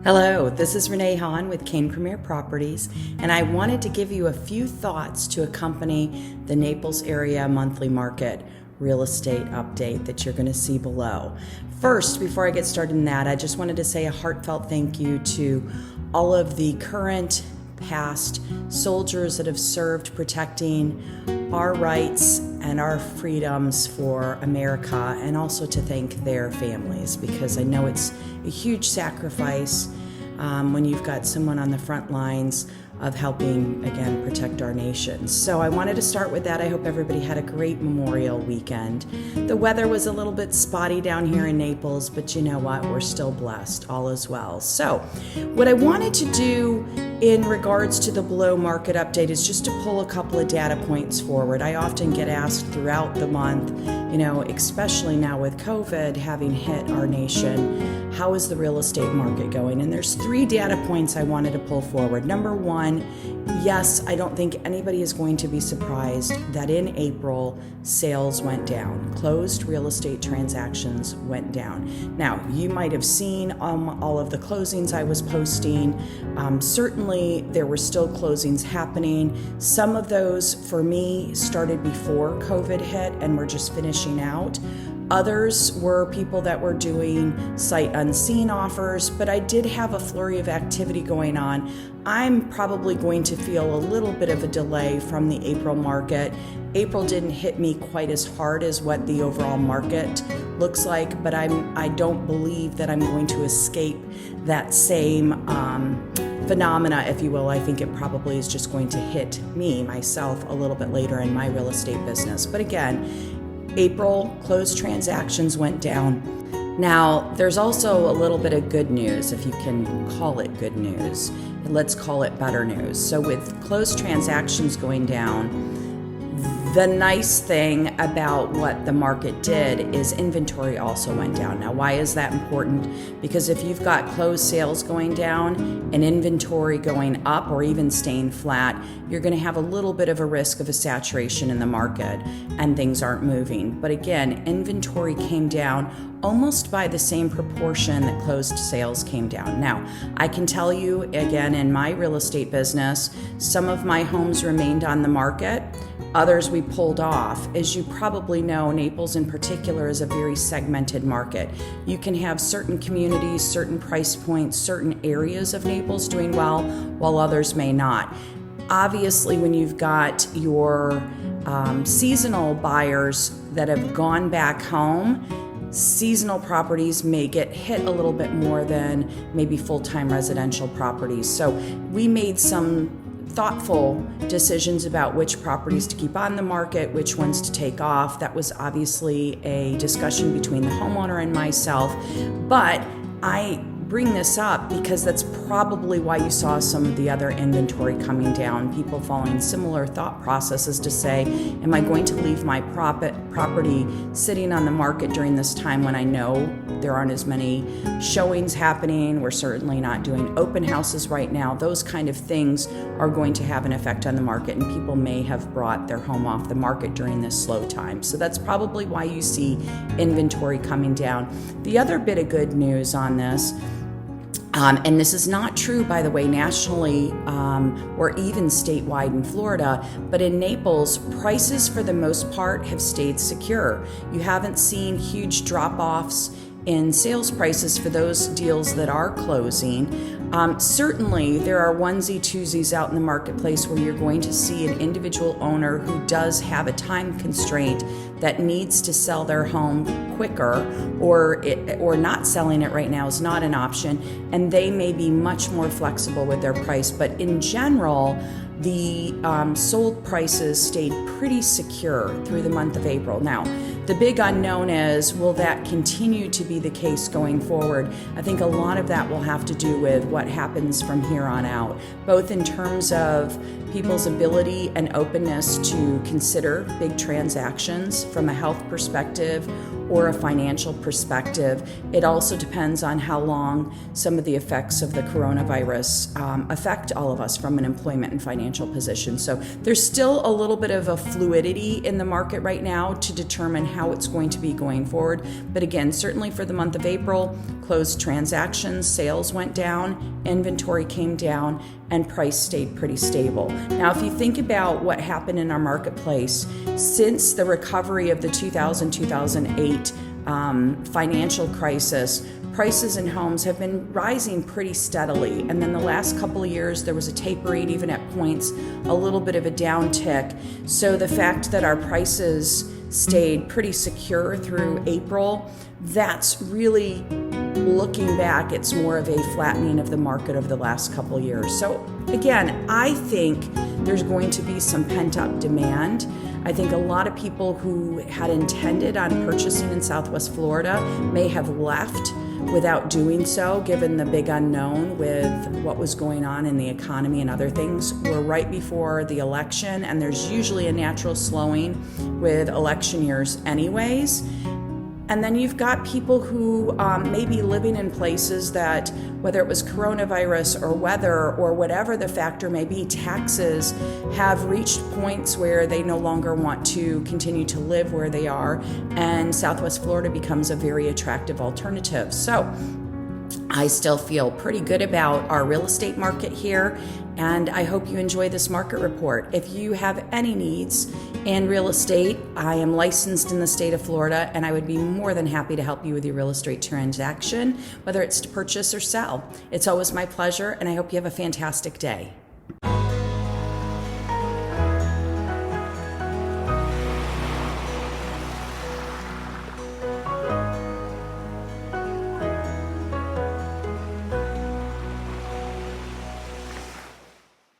Hello, this is Renee Hahn with Kane Premier Properties, and I wanted to give you a few thoughts to accompany the Naples area monthly market real estate update that you're going to see below. First, before I get started in that, I just wanted to say a heartfelt thank you to all of the current, past soldiers that have served protecting our rights and our freedoms for America, and also to thank their families, because I know it's a huge sacrifice when you've got someone on the front lines of helping, again, protect our nation. So I wanted to start with that. I hope everybody had a great Memorial weekend. The weather was a little bit spotty down here in Naples, but you know what? We're still blessed. All is well. So what I wanted to do in regards to the below market update is just to pull a couple of data points forward. I often get asked throughout the month, especially now with COVID having hit our nation, how is the real estate market going? And there's 3 data points I wanted to pull forward. Number 1, yes, I don't think anybody is going to be surprised that in April, sales went down. Closed real estate transactions went down. Now, you might have seen all of the closings I was posting. Certainly, there were still closings happening. Some of those, for me, started before COVID hit and were just finishing out. Others were people that were doing sight unseen offers, but I did have a flurry of activity going on. I'm probably going to feel a little bit of a delay from the April market. April didn't hit me quite as hard as what the overall market looks like, but I don't believe that I'm going to escape that same phenomena, if you will. I think it probably is just going to hit me, myself, a little bit later in my real estate business. But again, April closed transactions went down. Now, there's also a little bit of good news, if you can call it good news. Let's call it better news. So with closed transactions going down, the nice thing about what the market did is inventory also went down. Now, why is that important? Because if you've got closed sales going down and inventory going up or even staying flat, you're going to have a little bit of a risk of a saturation in the market and things aren't moving. But again, inventory came down almost by the same proportion that closed sales came down. Now, I can tell you, again, in my real estate business, some of my homes remained on the market. Others we pulled off. As you probably know, Naples in particular is a very segmented market. You can have certain communities, certain price points, certain areas of Naples doing well, while others may not. Obviously, when you've got your seasonal buyers that have gone back home, seasonal properties may get hit a little bit more than maybe full-time residential properties. So we made some thoughtful decisions about which properties to keep on the market, which ones to take off. That was obviously a discussion between the homeowner and myself, but I bring this up because that's probably why you saw some of the other inventory coming down, people following similar thought processes to say, am I going to leave my property sitting on the market during this time when I know there aren't as many showings happening? We're certainly not doing open houses right now. Those kind of things are going to have an effect on the market, and people may have brought their home off the market during this slow time. So that's probably why you see inventory coming down. The other bit of good news on this, and this is not true, by the way, nationally or even statewide in Florida, but in Naples, prices for the most part have stayed secure. You haven't seen huge drop-offs in sales prices for those deals that are closing. Certainly, there are onesie twosies out in the marketplace where you're going to see an individual owner who does have a time constraint that needs to sell their home quicker, or not selling it right now is not an option, and they may be much more flexible with their price. But in general, the sold prices stayed pretty secure through the month of April. Now, the big unknown is, will that continue to be the case going forward? I think a lot of that will have to do with what happens from here on out, both in terms of people's ability and openness to consider big transactions from a health perspective, or a financial perspective. It also depends on how long some of the effects of the coronavirus affect all of us from an employment and financial position. So there's still a little bit of a fluidity in the market right now to determine how it's going to be going forward. But again, certainly for the month of April, closed transactions, sales went down, inventory came down, and price stayed pretty stable. Now, if you think about what happened in our marketplace since the recovery of the 2000-2008 financial crisis, prices in homes have been rising pretty steadily. And then the last couple of years, there was a tapering, even at points, a little bit of a downtick. So the fact that our prices stayed pretty secure through April, that's really, looking back, it's more of a flattening of the market over the last couple of years. So again, I think there's going to be some pent-up demand. I think a lot of people who had intended on purchasing in Southwest Florida may have left without doing so, given the big unknown with what was going on in the economy and other things. We're right before the election, and there's usually a natural slowing with election years anyways. And then you've got people who may be living in places that, whether it was coronavirus or weather or whatever the factor may be, taxes have reached points where they no longer want to continue to live where they are, and Southwest Florida becomes a very attractive alternative. So I still feel pretty good about our real estate market here, and I hope you enjoy this market report. If you have any needs in real estate, I am licensed in the state of Florida, and I would be more than happy to help you with your real estate transaction, whether it's to purchase or sell. It's always my pleasure, and I hope you have a fantastic day.